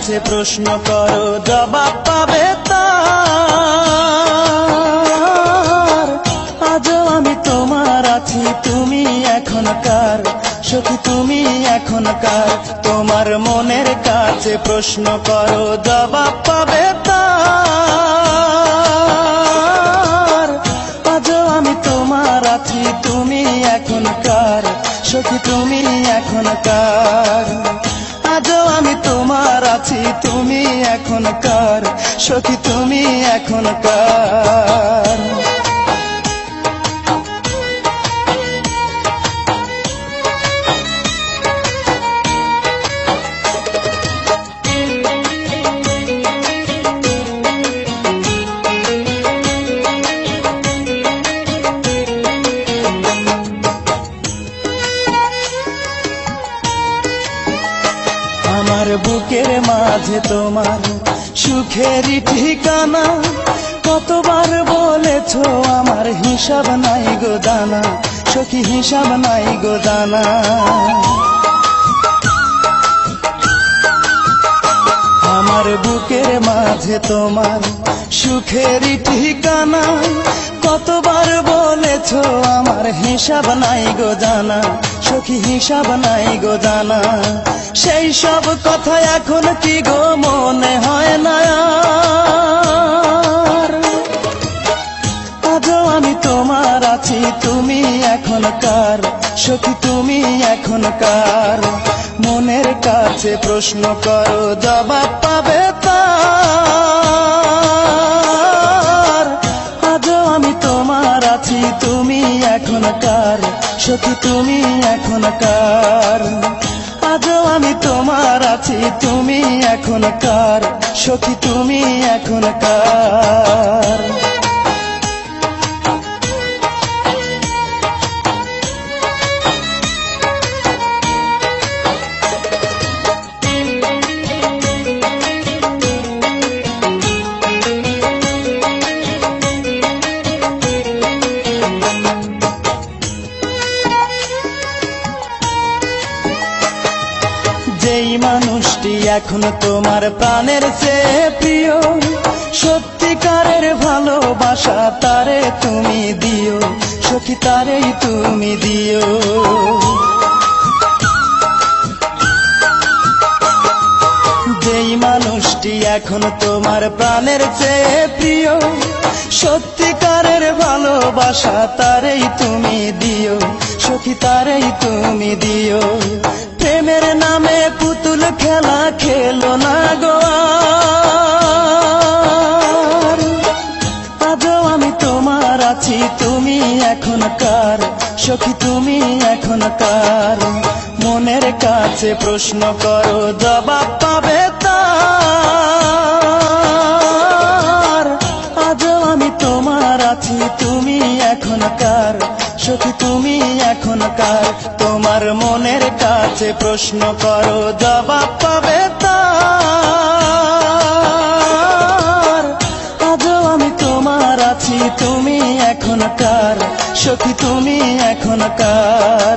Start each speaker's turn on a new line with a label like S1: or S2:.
S1: কাছে প্রশ্ন করো, জবাব পাবে তার। আজও আমি তোমার আছি, তুমি এখন কার? সখী তুমি এখন কার? তোমার মনের কাছে প্রশ্ন করো, জবাব পাবে তার। আজও আমি তোমার আছি, তুমি এখন কার? সখী তুমি এখন কার? আজও আমি তোমার আছি, তুমি এখন কার? সখী তুমি এখন কার? আমার বুকের মাঝে তোমার সুখেরই ঠিকানা, কতবার বলেছো আমার হিসাব নাই গো দানা, সখী হিসাব নাই গো দানা। আমার বুকের মাঝে তোমার সুখেরই ঠিকানা, কতবার বলেছো আমার হিসাব নাই গো জানা, সখী হিসাব নাই গো জানা। সেই সব কথা এখন কি গো মনে হয় না আর? আজও আমি তোমার আছি, তুমি এখন কার? সখী তুমি এখন কার? মনের কাছে প্রশ্ন করো, জবাব পাবে তার। আজও আমি তোমার আছি, তুমি এখন কার? সখী তুমি এখন কার? আজও আমি তোমার আছি, তুমি এখন কার? সখী তুমি এখন কার? যেই মানুষটি এখন তোমার প্রাণের চেয়ে প্রিয়, সত্যিকারের ভালোবাসা তারে তুমি দিও, সখী তারেই তুমি দিও। যেই মানুষটি এখন তোমার প্রাণের চেয়ে প্রিয়, সত্যিকারের ভালোবাসা তারেই তুমি দিও, সখী তারেই তুমি দিও। প্রেমের নামে পুতুল খেলা খেলো না গো আর। আজও আমি তোমার আছি, তুমি এখন কার? সখী তুমি এখন কার? মনের কাছে প্রশ্ন করো, জবাব পাবে তার। আজও আমি তোমার আছি, তুমি এখন কার? সখী তুমি এখন কার? তোমার মনের কাছে প্রশ্ন করো, জবাব পাবে তার। আজও আমি তোমার আছি, তুমি এখন কার? সখী তুমি এখন কার?